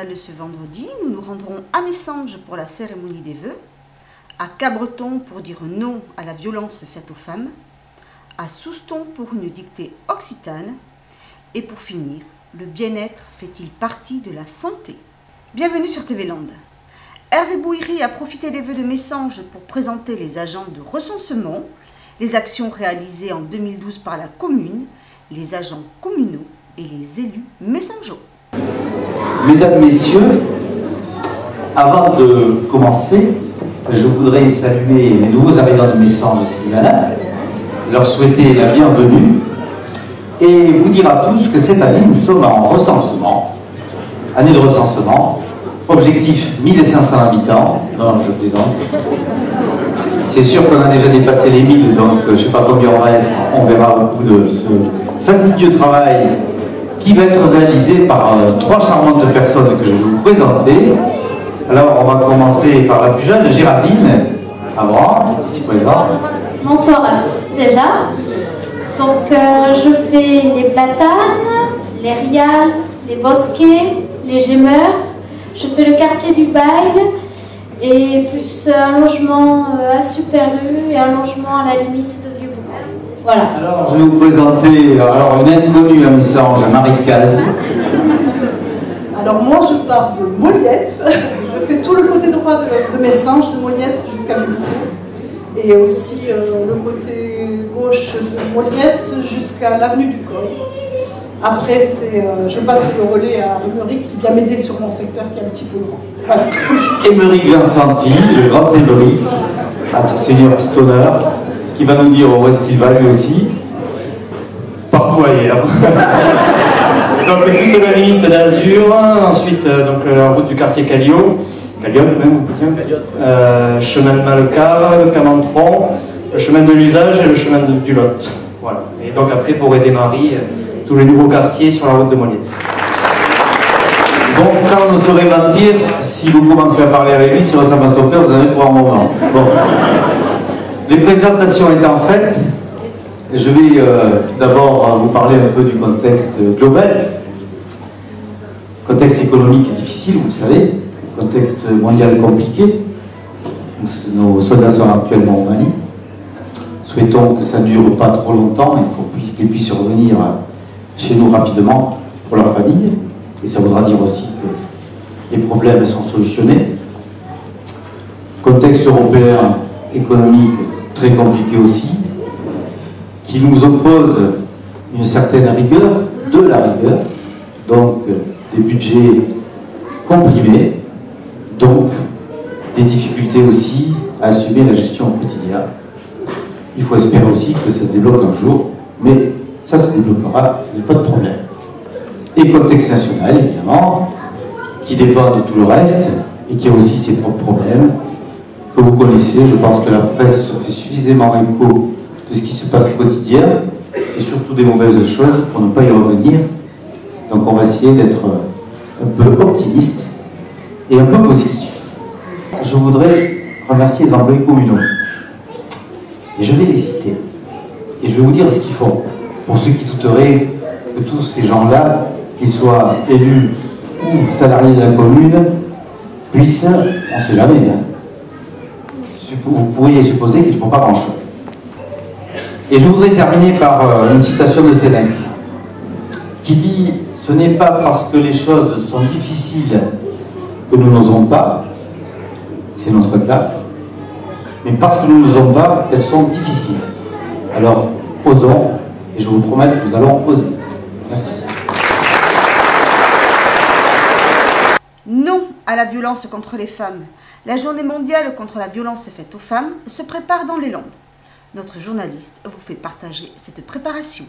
journal de ce vendredi, nous nous rendrons à Messanges pour la cérémonie des vœux, à Cabreton pour dire non à la violence faite aux femmes, à Souston pour une dictée occitane, et pour finir, le bien-être fait-il partie de la santé? Bienvenue sur TV Land. Hervé Bouhiri a profité des vœux de Messanges pour présenter les agents de recensement, les actions réalisées en 2012 par la commune, les agents communaux et les élus messangeaux. Mesdames, Messieurs, avant de commencer, je voudrais saluer les nouveaux arrivants de Messanges Slimana, leur souhaiter la bienvenue et vous dire à tous que cette année nous sommes en recensement, année de recensement, objectif 1500 habitants, non je plaisante, c'est sûr qu'on a déjà dépassé les 1000, donc je ne sais pas combien on va être, on verra au bout de ce fastidieux travail qui va être réalisé par trois charmantes personnes que je vais vous présenter. Alors on va commencer par la plus jeune, Géraldine Abraham, ici présente. Bonsoir à tous déjà. Donc je fais les platanes, les riales, les bosquets, les gémeurs. Je fais le quartier du Bail et plus un logement à Super U et un logement à la limite de Vieux-Boucan. Voilà. Alors je vais vous présenter une inconnue à Messanges, Marie Caz. Alors moi je pars de Molietz, je fais tout le côté droit de Messanges, de Molietz jusqu'à Vieux-Boucan. Et aussi le côté gauche de Molietz jusqu'à l'avenue du Coy. Après, je passe le relais à Émeric qui vient m'aider sur mon secteur qui est un petit peu grand. Voilà. Émeric Vincenti, le grand Émeric, à tout seigneur, tout honneur, qui va nous dire où est-ce qu'il va lui aussi. Partout ailleurs. Donc toute la limite d'Azur, ensuite donc, la route du quartier Calliotte même, chemin de Malcave, le Camantron, le chemin de l'usage et le chemin du Lot. Voilà. Et donc après pour aider Marie, tous les nouveaux quartiers sur la route de Molietz. Bon, ça on ne saurait mentir, si vous commencez à parler avec lui, si ça va son père, vous en avez pour un moment. Bon. Les présentations étant faites, je vais d'abord vous parler un peu du contexte global. Contexte économique difficile, vous le savez, contexte mondial compliqué. Nos soldats sont actuellement au Mali. Souhaitons que ça ne dure pas trop longtemps et qu'ils puissent revenir chez nous rapidement pour leur famille. Et ça voudra dire aussi que les problèmes sont solutionnés. Contexte européen, économique, très compliqué aussi, qui nous oppose une certaine rigueur, de la rigueur, donc des budgets comprimés, donc des difficultés aussi à assumer la gestion au quotidien. Il faut espérer aussi que ça se débloque un jour, mais ça se débloquera, il n'y a pas de problème. Et contexte national, évidemment, qui dépend de tout le reste, et qui a aussi ses propres problèmes, que vous connaissez. Je pense que la presse se fait suffisamment écho de ce qui se passe au quotidien, et surtout des mauvaises choses, pour ne pas y revenir. Donc on va essayer d'être un peu optimiste et un peu positif. Je voudrais remercier les employés communaux. Et je vais les citer. Et je vais vous dire ce qu'ils font. Pour ceux qui douteraient que tous ces gens-là, qu'ils soient élus ou salariés de la commune, puissent, on ne sait jamais, vous pourriez supposer qu'ils ne font pas grand-chose. Et je voudrais terminer par une citation de Sénèque, qui dit « Ce n'est pas parce que les choses sont difficiles que nous n'osons pas, c'est notre cas, mais parce que nous n'osons pas, elles sont difficiles. Alors, osons, et je vous promets que nous allons oser. » Merci. Non à la violence contre les femmes. La journée mondiale contre la violence faite aux femmes se prépare dans les Landes. Notre journaliste vous fait partager cette préparation.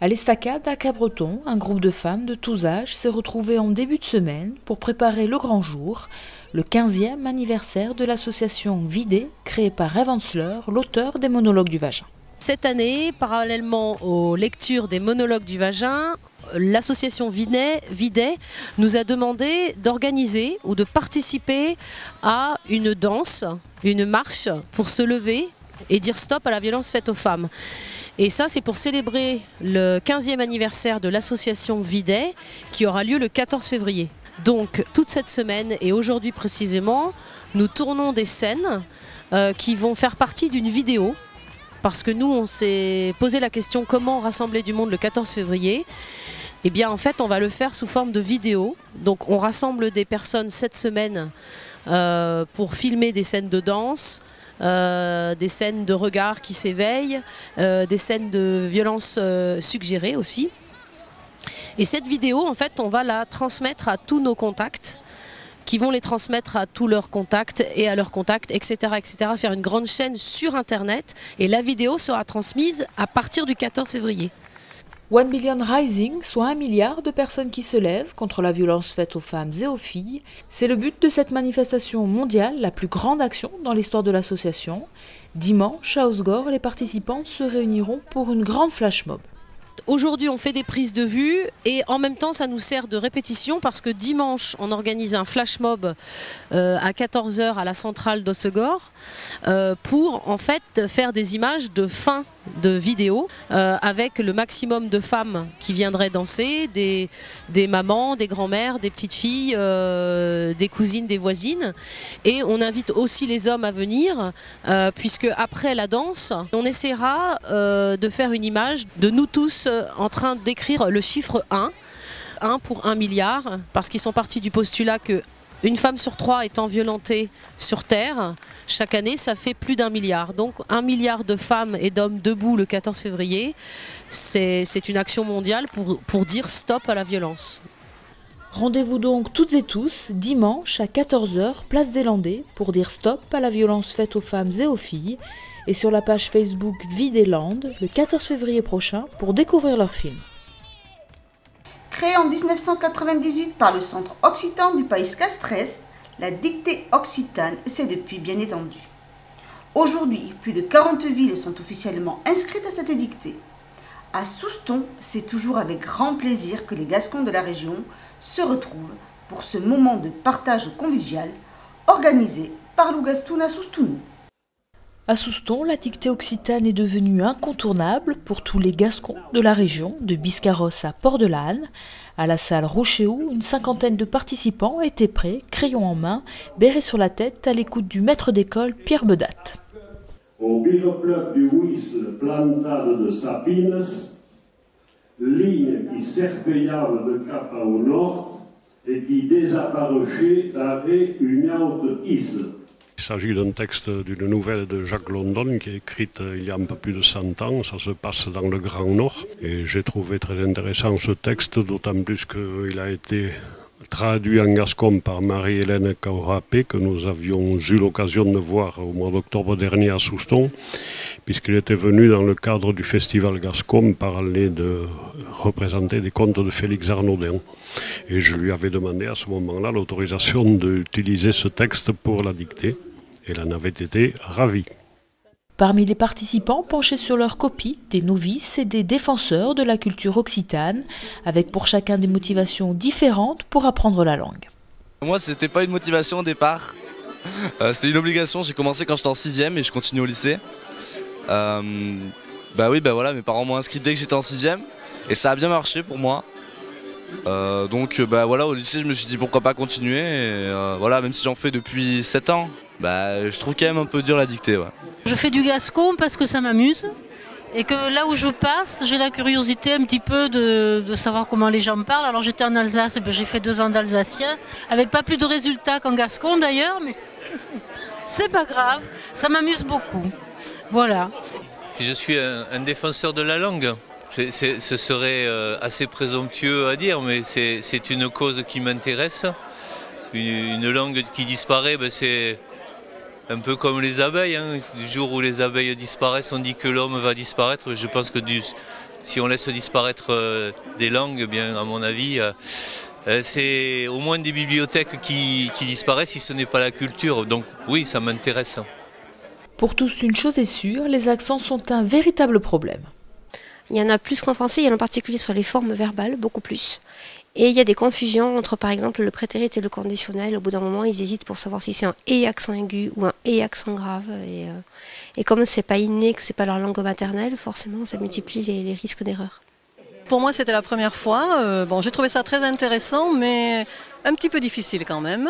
À l'Estacade, à Cabreton, un groupe de femmes de tous âges s'est retrouvé en début de semaine pour préparer le grand jour, le 15e anniversaire de l'association Videt, créée par Eve Ensler, l'auteur des monologues du vagin. Cette année, parallèlement aux lectures des monologues du vagin, l'association Videt nous a demandé d'organiser ou de participer à une danse, une marche pour se lever et dire stop à la violence faite aux femmes. Et ça, c'est pour célébrer le 15e anniversaire de l'association Videt qui aura lieu le 14 février. Donc toute cette semaine et aujourd'hui précisément, nous tournons des scènes qui vont faire partie d'une vidéo. Parce que nous, on s'est posé la question comment rassembler du monde le 14 février. Eh bien en fait, on va le faire sous forme de vidéo. Donc on rassemble des personnes cette semaine pour filmer des scènes de danse, des scènes de regard qui s'éveillent, des scènes de violence suggérées aussi. Et cette vidéo, en fait, on va la transmettre à tous nos contacts, qui vont les transmettre à tous leurs contacts et à leurs contacts, etc., etc., faire une grande chaîne sur Internet. Et la vidéo sera transmise à partir du 14 février. 1 Million Rising, soit 1 milliard de personnes qui se lèvent contre la violence faite aux femmes et aux filles. C'est le but de cette manifestation mondiale, la plus grande action dans l'histoire de l'association. Dimanche, à Osgore, les participants se réuniront pour une grande flash mob. Aujourd'hui, on fait des prises de vue et en même temps, ça nous sert de répétition parce que dimanche, on organise un flash mob à 14 h à la centrale d'Osegor pour en fait faire des images de fin de vidéo avec le maximum de femmes qui viendraient danser, des mamans, des grands-mères, des petites filles, des cousines, des voisines. Et on invite aussi les hommes à venir puisque après la danse, on essaiera de faire une image de nous tous en train d'écrire le chiffre 1 pour 1 milliard, parce qu'ils sont partis du postulat que une femme sur 3 étant violentée sur Terre, chaque année, ça fait plus d'1 milliard. Donc 1 milliard de femmes et d'hommes debout le 14 février, c'est une action mondiale pour dire stop à la violence. Rendez-vous donc toutes et tous dimanche à 14 h, place des Landais, pour dire stop à la violence faite aux femmes et aux filles, et sur la page Facebook Vie des Landes le 14 février prochain pour découvrir leur film. Créée en 1998 par le Centre Occitan du Pays Castres, la dictée occitane s'est depuis bien étendue. Aujourd'hui, plus de 40 villes sont officiellement inscrites à cette dictée. À Souston, c'est toujours avec grand plaisir que les Gascons de la région se retrouvent pour ce moment de partage convivial organisé par l'Ougastoun à Soustounou. À Souston, la dictée occitane est devenue incontournable pour tous les Gascons de la région, de Biscarrosse à Port-de-Lanne. À la salle Rochehoux, une cinquantaine de participants étaient prêts, crayon en main, béret sur la tête, à l'écoute du maître d'école Pierre Bedat. Au biroplug du Whistle, plantade de Sapines, ligne qui serpillava de cap au nord et qui désapparaissait d'arrêt une autre isle. Il s'agit d'un texte d'une nouvelle de Jacques London qui est écrite il y a un peu plus de 100 ans. Ça se passe dans le Grand Nord. Et j'ai trouvé très intéressant ce texte, d'autant plus qu'il a été traduit en gascon par Marie-Hélène Kaurapé, que nous avions eu l'occasion de voir au mois d'octobre dernier à Souston, puisqu'il était venu dans le cadre du Festival Gascon représenter des contes de Félix Arnaudin. Et je lui avais demandé à ce moment-là l'autorisation d'utiliser ce texte pour la dictée. Et elle en avait été ravie. Parmi les participants penchés sur leur copie, des novices et des défenseurs de la culture occitane, avec pour chacun des motivations différentes pour apprendre la langue. Moi, c'était pas une motivation au départ, c'était une obligation. J'ai commencé quand j'étais en 6e et je continue au lycée. Voilà, mes parents m'ont inscrit dès que j'étais en 6e et ça a bien marché pour moi. Voilà, au lycée, je me suis dit pourquoi pas continuer. Et, même si j'en fais depuis 7 ans, je trouve quand même un peu dur la dictée. Ouais. Je fais du gascon parce que ça m'amuse et que là où je passe, j'ai la curiosité un petit peu de savoir comment les gens parlent. Alors j'étais en Alsace, j'ai fait 2 ans d'alsacien, avec pas plus de résultats qu'en gascon d'ailleurs, mais c'est pas grave, ça m'amuse beaucoup. Voilà. Si je suis un défenseur de la langue, ce serait assez présomptueux à dire, mais c'est une cause qui m'intéresse. Une langue qui disparaît, c'est un peu comme les abeilles. Du jour où les abeilles disparaissent, on dit que l'homme va disparaître. Je pense que si on laisse disparaître des langues, bien à mon avis, c'est au moins des bibliothèques qui disparaissent si ce n'est pas la culture. Donc oui, ça m'intéresse. Pour tous, une chose est sûre, les accents sont un véritable problème. Il y en a plus qu'en français, il y en a en particulier sur les formes verbales, beaucoup plus. Et il y a des confusions entre, par exemple, le prétérit et le conditionnel. Au bout d'un moment, ils hésitent pour savoir si c'est un « et » accent aigu ou un « et » accent grave. Et comme c'est pas inné, que c'est pas leur langue maternelle, forcément, ça multiplie les risques d'erreur. Pour moi, c'était la première fois. J'ai trouvé ça très intéressant, mais Un petit peu difficile quand même.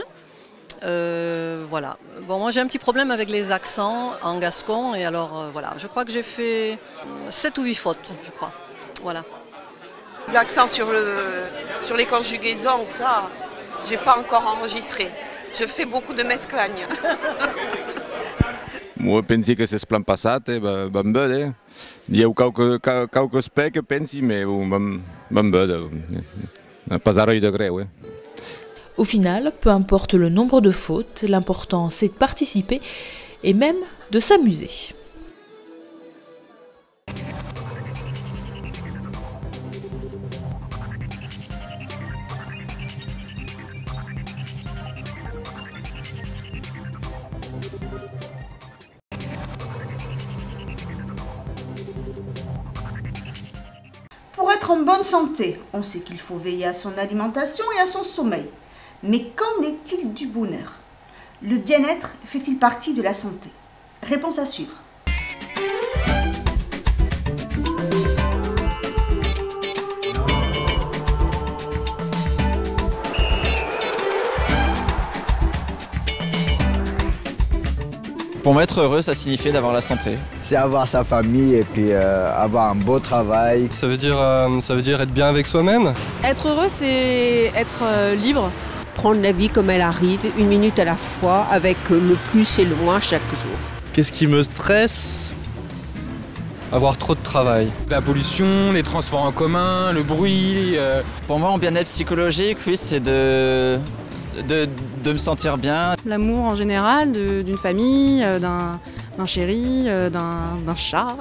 Voilà. Bon, moi j'ai un petit problème avec les accents en gascon et alors voilà, je crois que j'ai fait 7 ou 8 fautes, je crois. Voilà. Les accents sur les conjugaisons, ça, j'ai pas encore enregistré. Je fais beaucoup de mesclagne. Moi, pensi que c'est plan passat, ben bé. Hi ha quelques aspects que pensi, mais ben bé, pas à l'œil de gré, oui. Au final, peu importe le nombre de fautes, l'important c'est de participer et même de s'amuser. Pour être en bonne santé, on sait qu'il faut veiller à son alimentation et à son sommeil. Mais qu'en est-il du bonheur? Le bien-être fait-il partie de la santé? Réponse à suivre. Pour moi, être heureux, ça signifie d'avoir la santé. C'est avoir sa famille et puis avoir un beau travail. Ça veut dire être bien avec soi-même. Être heureux, c'est être libre. Prendre la vie comme elle arrive, une minute à la fois, avec le plus et le moins chaque jour. Qu'est-ce qui me stresse? Avoir trop de travail. La pollution, les transports en commun, le bruit. Pour moi, en bien-être psychologique, oui, c'est de me sentir bien. L'amour en général, d'une famille, d'un chéri, d'un chat.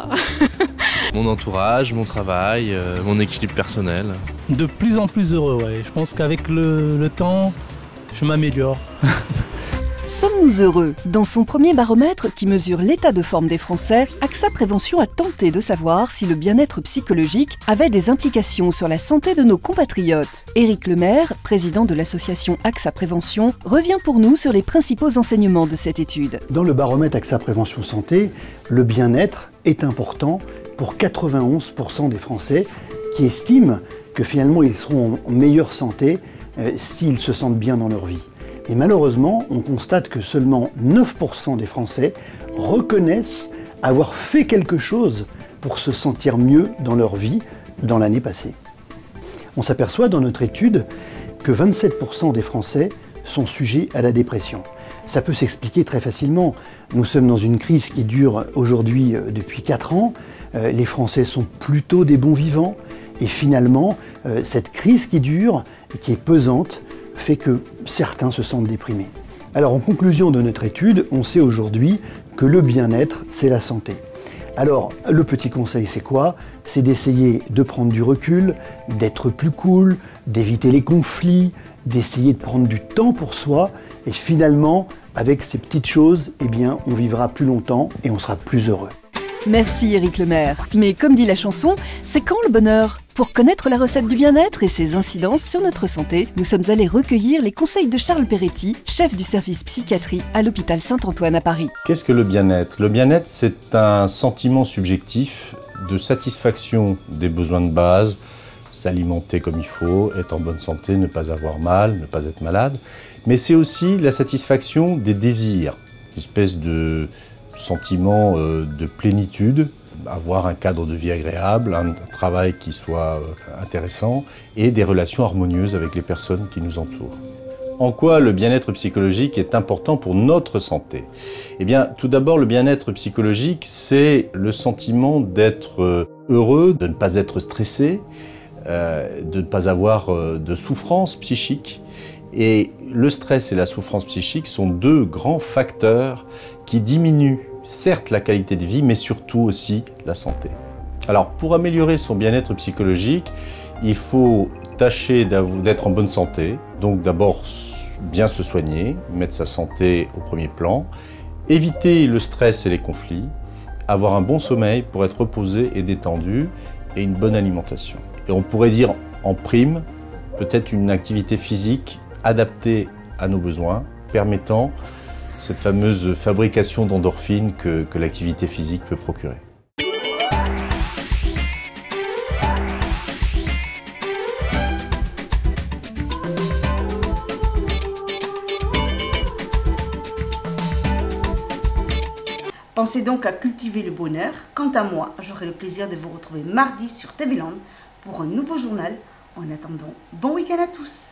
Mon entourage, mon travail, mon équilibre personnel. De plus en plus heureux, ouais. Je pense qu'avec le temps, je m'améliore. Sommes-nous heureux? Dans son premier baromètre qui mesure l'état de forme des Français, AXA Prévention a tenté de savoir si le bien-être psychologique avait des implications sur la santé de nos compatriotes. Éric Lemaire, président de l'association AXA Prévention, revient pour nous sur les principaux enseignements de cette étude. Dans le baromètre AXA Prévention Santé, le bien-être est important pour 91% des Français qui estiment que finalement ils seront en meilleure santé s'ils se sentent bien dans leur vie. Et malheureusement, on constate que seulement 9% des Français reconnaissent avoir fait quelque chose pour se sentir mieux dans leur vie dans l'année passée. On s'aperçoit dans notre étude que 27% des Français sont sujets à la dépression. Ça peut s'expliquer très facilement. Nous sommes dans une crise qui dure aujourd'hui depuis 4 ans. Les Français sont plutôt des bons vivants. Et finalement, cette crise qui dure, et qui est pesante, fait que certains se sentent déprimés. Alors en conclusion de notre étude, on sait aujourd'hui que le bien-être, c'est la santé. Alors le petit conseil, c'est quoi? C'est d'essayer de prendre du recul, d'être plus cool, d'éviter les conflits, d'essayer de prendre du temps pour soi, et finalement, avec ces petites choses, eh bien, on vivra plus longtemps et on sera plus heureux. Merci Éric Lemaire. Mais comme dit la chanson, c'est quand le bonheur? Pour connaître la recette du bien-être et ses incidences sur notre santé, nous sommes allés recueillir les conseils de Charles Peretti, chef du service psychiatrie à l'hôpital Saint-Antoine à Paris. Qu'est-ce que le bien-être? Le bien-être, c'est un sentiment subjectif de satisfaction des besoins de base, s'alimenter comme il faut, être en bonne santé, ne pas avoir mal, ne pas être malade. Mais c'est aussi la satisfaction des désirs, une espèce de sentiment de plénitude, avoir un cadre de vie agréable, un travail qui soit intéressant et des relations harmonieuses avec les personnes qui nous entourent. En quoi le bien-être psychologique est important pour notre santé? Eh bien, tout d'abord, le bien-être psychologique, c'est le sentiment d'être heureux, de ne pas être stressé, de ne pas avoir de souffrance psychique. Et le stress et la souffrance psychique sont deux grands facteurs qui diminuent certes la qualité de vie, mais surtout aussi la santé. Alors pour améliorer son bien-être psychologique, il faut tâcher d'être en bonne santé, donc d'abord bien se soigner, mettre sa santé au premier plan, éviter le stress et les conflits, avoir un bon sommeil pour être reposé et détendu, et une bonne alimentation. Et on pourrait dire en prime, peut-être une activité physique adaptée à nos besoins, permettant cette fameuse fabrication d'endorphines que l'activité physique peut procurer. Pensez donc à cultiver le bonheur. Quant à moi, j'aurai le plaisir de vous retrouver mardi sur TV Land pour un nouveau journal. En attendant, bon week-end à tous!